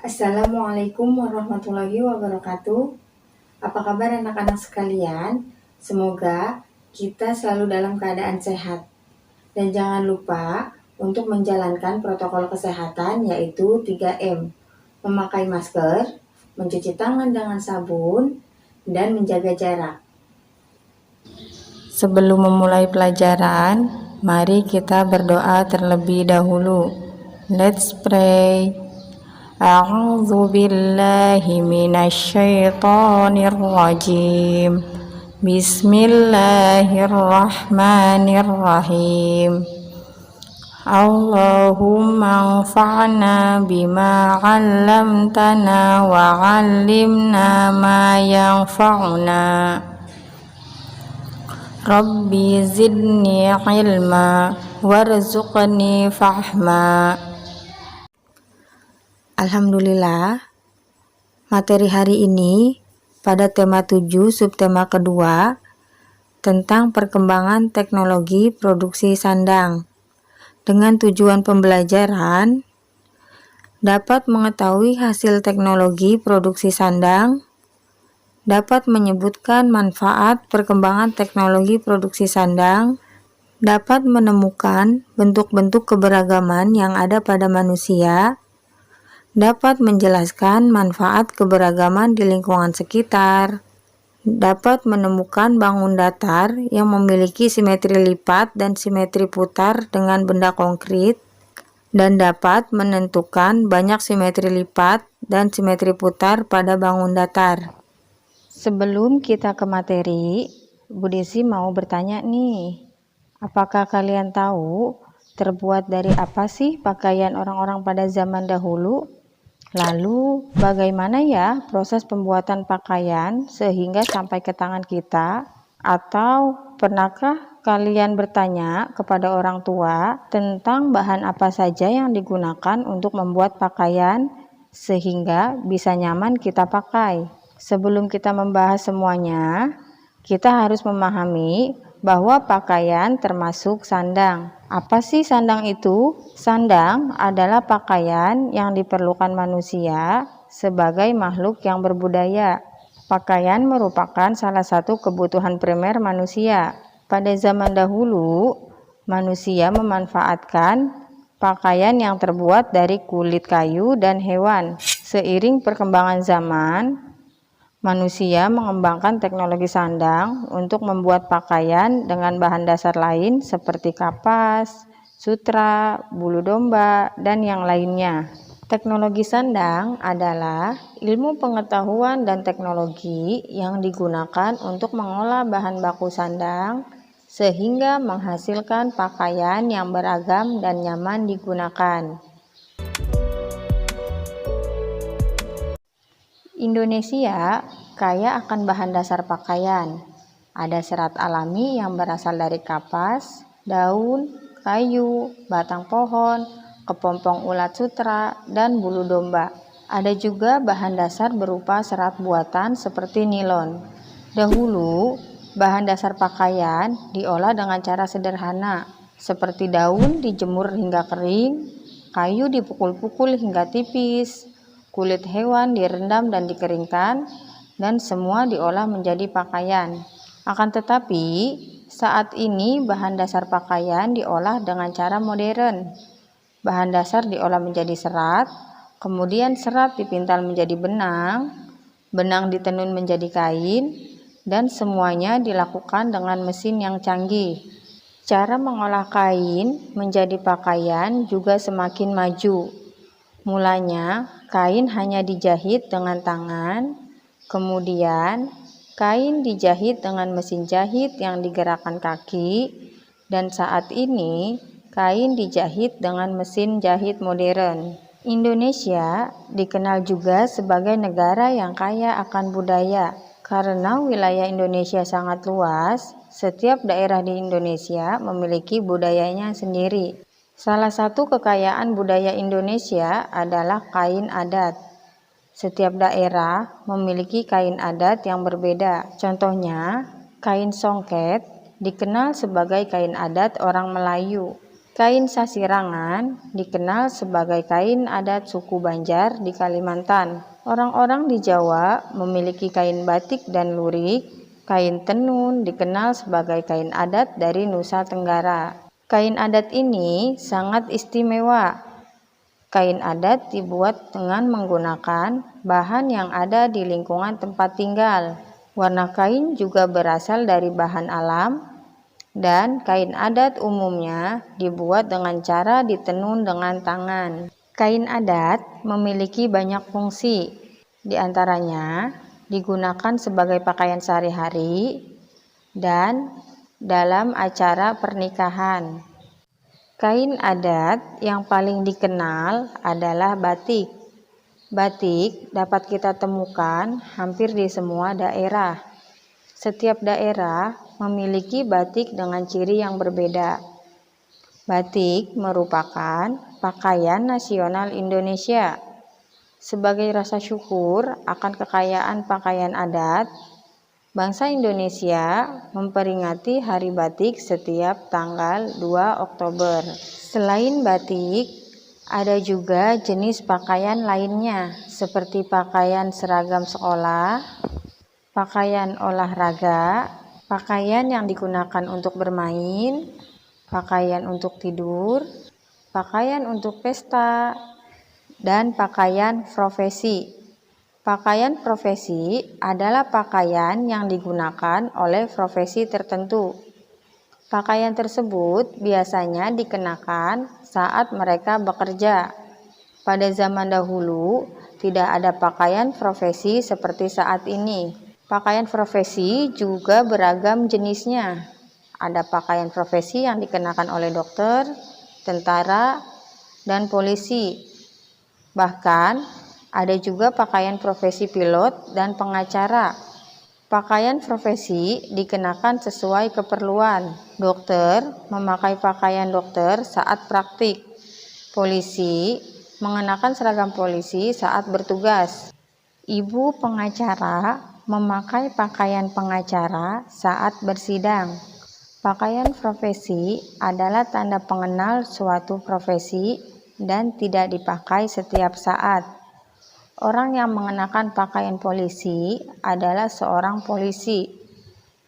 Assalamualaikum warahmatullahi wabarakatuh. Apa kabar anak-anak sekalian? Semoga kita selalu dalam keadaan sehat. Dan jangan lupa untuk menjalankan protokol kesehatan yaitu 3M. Memakai masker, mencuci tangan dengan sabun, dan menjaga jarak. Sebelum memulai pelajaran, mari kita berdoa terlebih dahulu. Let's pray. A'udzu billahi minasyaitonir rajim. Bismillahirrahmanirrahim. Allahumma anfa'na bima 'allamtana wa 'allimna ma yanfa'una. Rabbi zidni ilma warzuqni fahma. Alhamdulillah, materi hari ini pada tema 7 subtema kedua tentang perkembangan teknologi produksi sandang dengan tujuan pembelajaran dapat mengetahui hasil teknologi produksi sandang, dapat menyebutkan manfaat perkembangan teknologi produksi sandang, dapat menemukan bentuk-bentuk keberagaman yang ada pada manusia, dapat menjelaskan manfaat keberagaman di lingkungan sekitar, dapat menemukan bangun datar yang memiliki simetri lipat dan simetri putar dengan benda konkret, dan dapat menentukan banyak simetri lipat dan simetri putar pada bangun datar. Sebelum kita ke materi, Bu Desi mau bertanya nih, apakah kalian tahu terbuat dari apa sih pakaian orang-orang pada zaman dahulu? Lalu, bagaimana ya proses pembuatan pakaian sehingga sampai ke tangan kita? Atau pernahkah kalian bertanya kepada orang tua tentang bahan apa saja yang digunakan untuk membuat pakaian sehingga bisa nyaman kita pakai? Sebelum kita membahas semuanya, kita harus memahami bahwa pakaian termasuk sandang. Apa sih sandang itu? Sandang adalah pakaian yang diperlukan manusia sebagai makhluk yang berbudaya. Pakaian merupakan salah satu kebutuhan primer manusia. Pada zaman dahulu, manusia memanfaatkan pakaian yang terbuat dari kulit kayu dan hewan. Seiring perkembangan zaman, manusia mengembangkan teknologi sandang untuk membuat pakaian dengan bahan dasar lain seperti kapas, sutra, bulu domba, dan yang lainnya. Teknologi sandang adalah ilmu pengetahuan dan teknologi yang digunakan untuk mengolah bahan baku sandang sehingga menghasilkan pakaian yang beragam dan nyaman digunakan. Indonesia kaya akan bahan dasar pakaian. Ada serat alami yang berasal dari kapas, daun, kayu, batang pohon, kepompong ulat sutra, dan bulu domba. Ada juga bahan dasar berupa serat buatan seperti nilon. Dahulu, bahan dasar pakaian diolah dengan cara sederhana, seperti daun dijemur hingga kering, kayu dipukul-pukul hingga tipis, kulit hewan direndam dan dikeringkan, dan semua diolah menjadi pakaian. Akan tetapi, saat ini bahan dasar pakaian diolah dengan cara modern. Bahan dasar diolah menjadi serat, kemudian serat dipintal menjadi benang, benang ditenun menjadi kain, dan semuanya dilakukan dengan mesin yang canggih. Cara mengolah kain menjadi pakaian juga semakin maju. Mulanya, kain hanya dijahit dengan tangan, kemudian kain dijahit dengan mesin jahit yang digerakkan kaki, dan saat ini kain dijahit dengan mesin jahit modern. Indonesia dikenal juga sebagai negara yang kaya akan budaya. Karena wilayah Indonesia sangat luas, setiap daerah di Indonesia memiliki budayanya sendiri. Salah satu kekayaan budaya Indonesia adalah kain adat. Setiap daerah memiliki kain adat yang berbeda. Contohnya, kain songket dikenal sebagai kain adat orang Melayu. Kain sasirangan dikenal sebagai kain adat suku Banjar di Kalimantan. Orang-orang di Jawa memiliki kain batik dan lurik. Kain tenun dikenal sebagai kain adat dari Nusa Tenggara. Kain adat ini sangat istimewa. Kain adat dibuat dengan menggunakan bahan yang ada di lingkungan tempat tinggal. Warna kain juga berasal dari bahan alam, dan kain adat umumnya dibuat dengan cara ditenun dengan tangan. Kain adat memiliki banyak fungsi, di antaranya digunakan sebagai pakaian sehari-hari dan dalam acara pernikahan. Kain adat yang paling dikenal adalah batik. Batik dapat kita temukan hampir di semua daerah. Setiap daerah memiliki batik dengan ciri yang berbeda. Batik merupakan pakaian nasional Indonesia. Sebagai rasa syukur akan kekayaan pakaian adat, bangsa Indonesia memperingati Hari Batik setiap tanggal 2 Oktober. Selain batik, ada juga jenis pakaian lainnya seperti pakaian seragam sekolah, pakaian olahraga, pakaian yang digunakan untuk bermain, pakaian untuk tidur, pakaian untuk pesta, dan pakaian profesi. Pakaian profesi adalah pakaian yang digunakan oleh profesi tertentu. Pakaian tersebut biasanya dikenakan saat mereka bekerja. Pada zaman dahulu, tidak ada pakaian profesi seperti saat ini. Pakaian profesi juga beragam jenisnya. Ada pakaian profesi yang dikenakan oleh dokter, tentara, dan polisi. Bahkan, ada juga pakaian profesi pilot dan pengacara. Pakaian profesi dikenakan sesuai keperluan. Dokter memakai pakaian dokter saat praktik. Polisi mengenakan seragam polisi saat bertugas. Ibu pengacara memakai pakaian pengacara saat bersidang. Pakaian profesi adalah tanda pengenal suatu profesi dan tidak dipakai setiap saat. Orang yang mengenakan pakaian polisi adalah seorang polisi.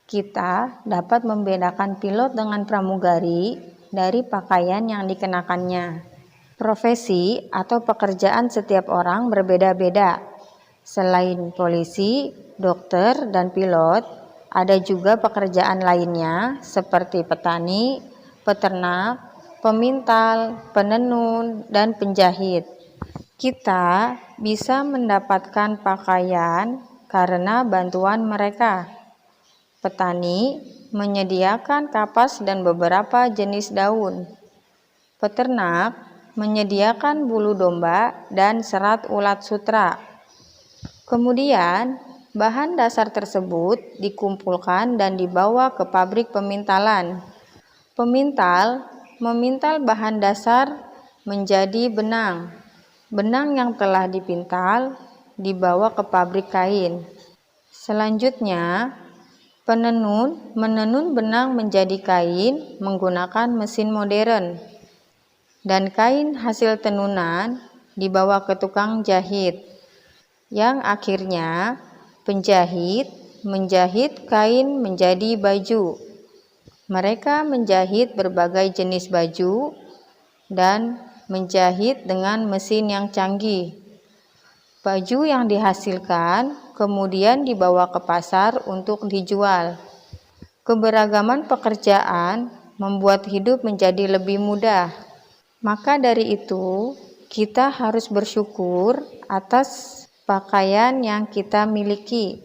Kita dapat membedakan pilot dengan pramugari dari pakaian yang dikenakannya. Profesi atau pekerjaan setiap orang berbeda-beda. Selain polisi, dokter, dan pilot, ada juga pekerjaan lainnya seperti petani, peternak, pemintal, penenun, dan penjahit. Kita bisa mendapatkan pakaian karena bantuan mereka. Petani menyediakan kapas dan beberapa jenis daun. Peternak menyediakan bulu domba dan serat ulat sutra. Kemudian, bahan dasar tersebut dikumpulkan dan dibawa ke pabrik pemintalan. Pemintal memintal bahan dasar menjadi benang. Benang yang telah dipintal dibawa ke pabrik kain. Selanjutnya, penenun menenun benang menjadi kain menggunakan mesin modern. Dan kain hasil tenunan dibawa ke tukang jahit. Yang akhirnya penjahit menjahit kain menjadi baju. Mereka menjahit berbagai jenis baju dan menjahit dengan mesin yang canggih. Baju yang dihasilkan kemudian dibawa ke pasar untuk dijual. Keberagaman pekerjaan membuat hidup menjadi lebih mudah. Maka dari itu, kita harus bersyukur atas pakaian yang kita miliki,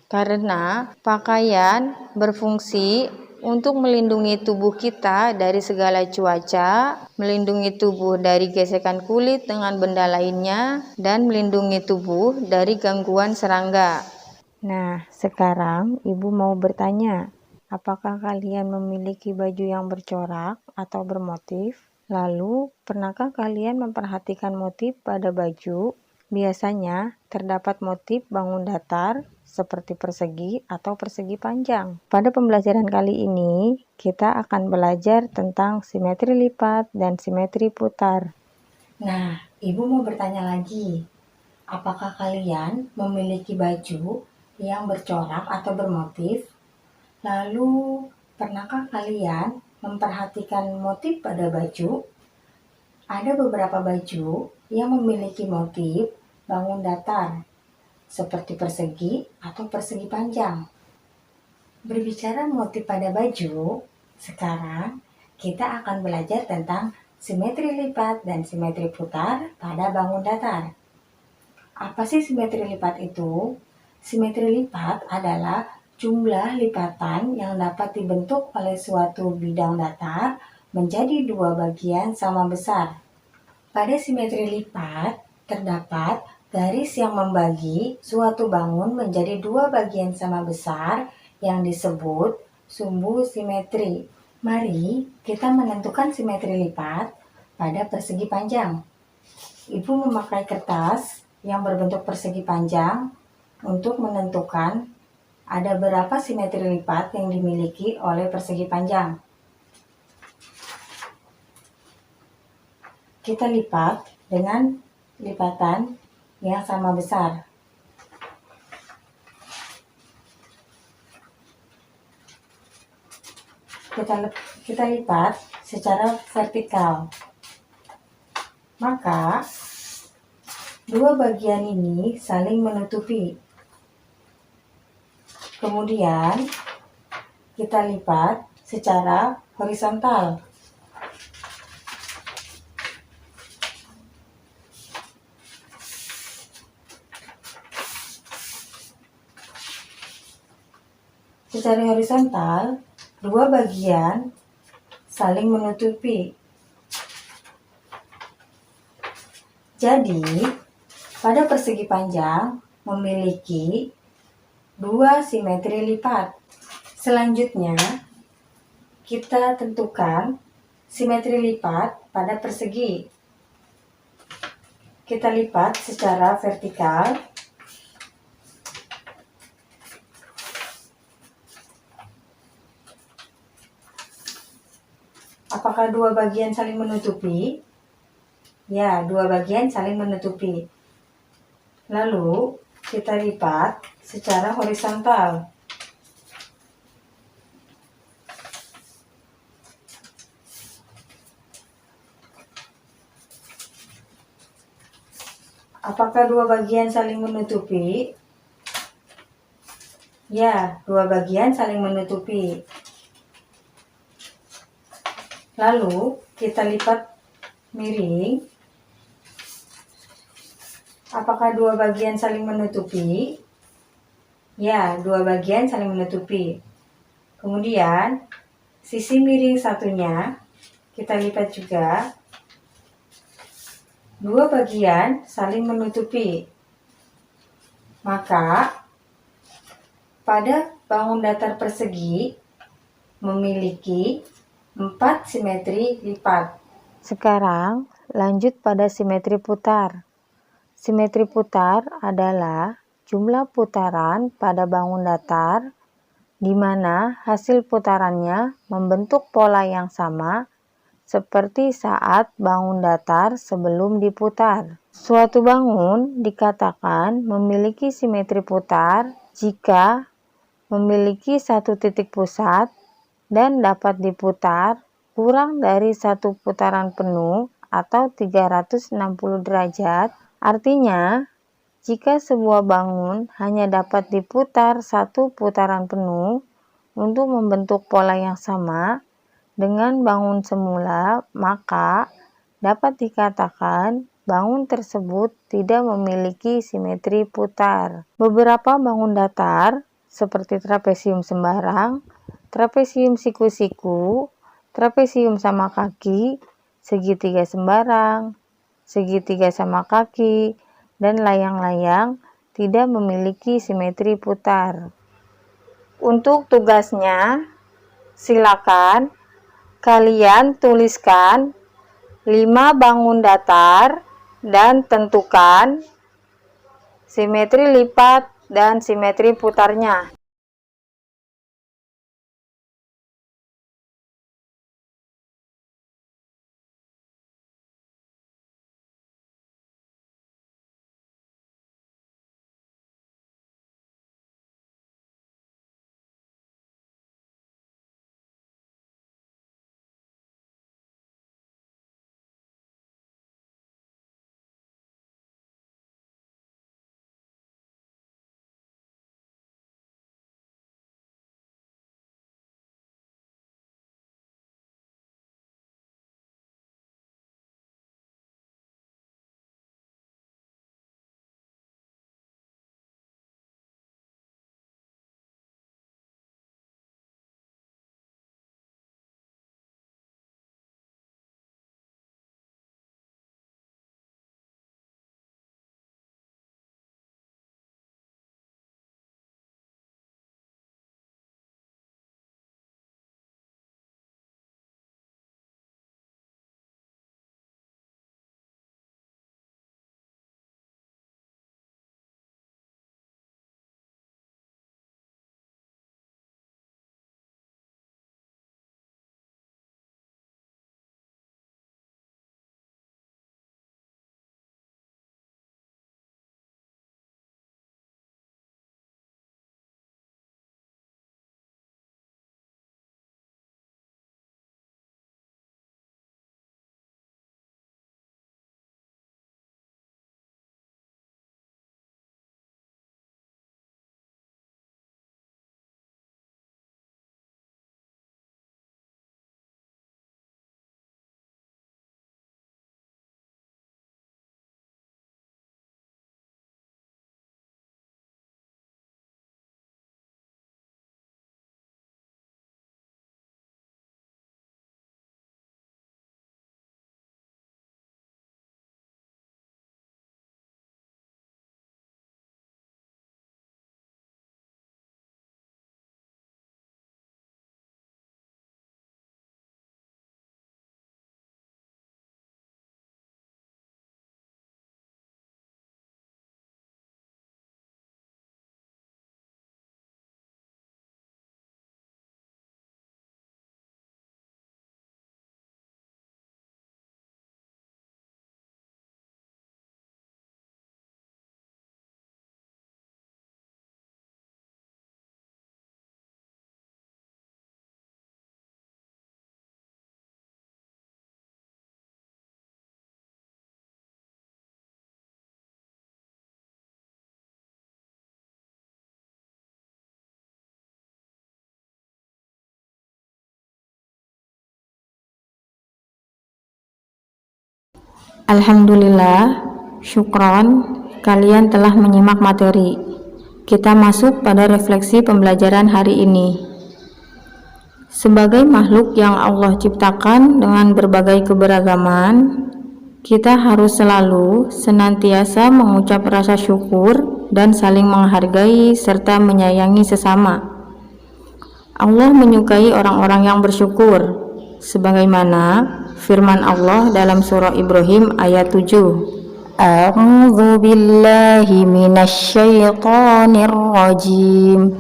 karena pakaian berfungsi untuk melindungi tubuh kita dari segala cuaca, melindungi tubuh dari gesekan kulit dengan benda lainnya, dan melindungi tubuh dari gangguan serangga. Nah, sekarang Ibu mau bertanya, apakah kalian memiliki baju yang bercorak atau bermotif? Lalu, pernahkah kalian memperhatikan motif pada baju? Biasanya, terdapat motif bangun datar seperti persegi atau persegi panjang. Pada pembelajaran kali ini, kita akan belajar tentang simetri lipat dan simetri putar. Nah, Ibu mau bertanya lagi, apakah kalian memiliki baju yang bercorak atau bermotif? Lalu, pernahkah kalian memperhatikan motif pada baju? Ada beberapa baju yang memiliki motif bangun datar, seperti persegi atau persegi panjang. Berbicara motif pada baju, sekarang kita akan belajar tentang simetri lipat dan simetri putar pada bangun datar. Apa sih simetri lipat itu? Simetri lipat adalah jumlah lipatan yang dapat dibentuk oleh suatu bidang datar menjadi dua bagian sama besar. Pada simetri lipat, terdapat garis yang membagi suatu bangun menjadi dua bagian sama besar yang disebut sumbu simetri. Mari kita menentukan simetri lipat pada persegi panjang. Ibu memakai kertas yang berbentuk persegi panjang untuk menentukan ada berapa simetri lipat yang dimiliki oleh persegi panjang. Kita lipat dengan lipatan yang sama besar. Kita lipat secara vertikal. Maka, dua bagian ini saling menutupi. Kemudian, kita lipat secara horizontal. Secara horizontal, dua bagian saling menutupi. Jadi, pada persegi panjang memiliki dua simetri lipat. Selanjutnya, kita tentukan simetri lipat pada persegi. Kita lipat secara vertikal. Apakah dua bagian saling menutupi? Ya, dua bagian saling menutupi. Lalu, kita lipat secara horizontal. Apakah dua bagian saling menutupi? Ya, dua bagian saling menutupi. Lalu, kita lipat miring. Apakah dua bagian saling menutupi? Ya, dua bagian saling menutupi. Kemudian, sisi miring satunya kita lipat juga. Dua bagian saling menutupi. Maka, pada bangun datar persegi memiliki 4 simetri lipat. Sekarang, lanjut pada simetri putar. Simetri putar adalah jumlah putaran pada bangun datar di mana hasil putarannya membentuk pola yang sama seperti saat bangun datar sebelum diputar. Suatu bangun dikatakan memiliki simetri putar jika memiliki satu titik pusat dan dapat diputar kurang dari satu putaran penuh atau 360 derajat. Artinya, jika sebuah bangun hanya dapat diputar satu putaran penuh untuk membentuk pola yang sama dengan bangun semula, maka dapat dikatakan bangun tersebut tidak memiliki simetri putar. Beberapa bangun datar seperti trapesium sembarang, trapesium siku-siku, trapesium sama kaki, segitiga sembarang, segitiga sama kaki, dan layang-layang tidak memiliki simetri putar. Untuk tugasnya, silakan kalian tuliskan 5 bangun datar dan tentukan simetri lipat dan simetri putarnya. Alhamdulillah, syukron, kalian telah menyimak materi. Kita masuk pada refleksi pembelajaran hari ini. Sebagai makhluk yang Allah ciptakan dengan berbagai keberagaman, kita harus selalu senantiasa mengucap rasa syukur dan saling menghargai serta menyayangi sesama. Allah menyukai orang-orang yang bersyukur, sebagaimana firman Allah dalam surah Ibrahim ayat 7. A'udzu billahi minasyaitonir rajim.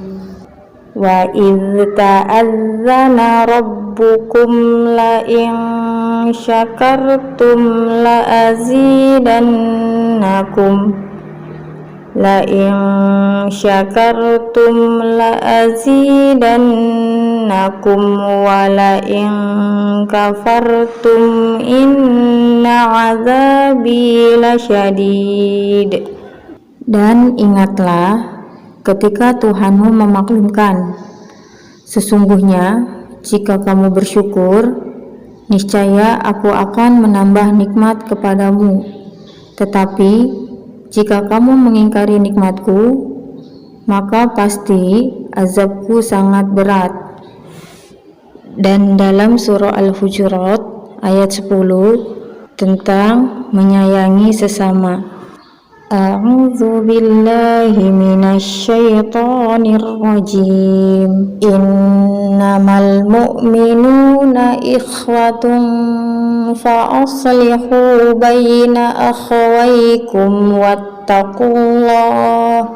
Wa idz ta'azzana rabbukum la in syakartum la azidannakum la in syakartum la azidannakum wa la in kafartum inna azabi lasyadid. Dan ingatlah ketika Tuhanmu memaklumkan, sesungguhnya jika kamu bersyukur, niscaya aku akan menambah nikmat kepadamu. Tetapi jika kamu mengingkari nikmatku, maka pasti azabku sangat berat. Dan dalam surah Al-Hujurat ayat 10 tentang menyayangi sesama. A'udzu billahi minasyaitonir rajim. Innamal mu'minuna ikhwatun fa aslihu baina akhawaykum wattaqullaha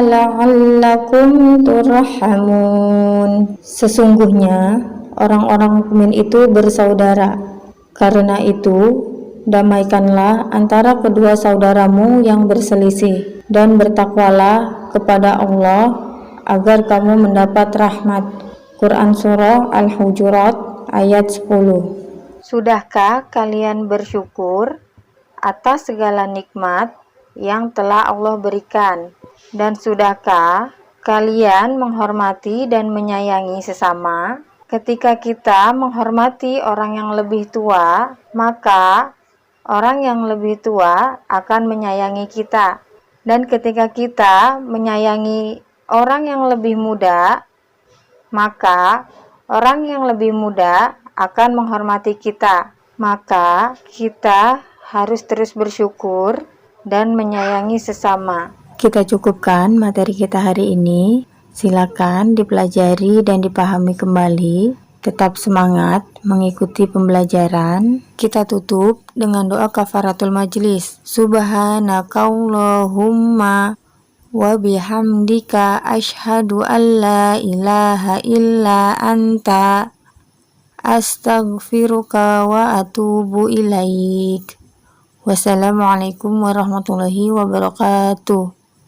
la'allakum turhamun. Sesungguhnya orang-orang mukmin itu bersaudara. Karena itu, damaikanlah antara kedua saudaramu yang berselisih, dan bertakwalah kepada Allah agar kamu mendapat rahmat. Quran Surah Al-Hujurat ayat 10. Sudahkah kalian bersyukur atas segala nikmat yang telah Allah berikan? Dan sudahkah kalian menghormati dan menyayangi sesama? Ketika kita menghormati orang yang lebih tua, maka orang yang lebih tua akan menyayangi kita. Dan ketika kita menyayangi orang yang lebih muda, maka orang yang lebih muda akan menghormati kita. Maka kita harus terus bersyukur dan menyayangi sesama. Kita cukupkan materi kita hari ini. Silakan dipelajari dan dipahami kembali. Tetap semangat mengikuti pembelajaran. Kita tutup dengan doa kafaratul majlis. Subhanakallahumma wa bihamdika asyhadu an la ilaha illa anta astaghfiruka wa atubu ilaik. Wassalamualaikum warahmatullahi wabarakatuh.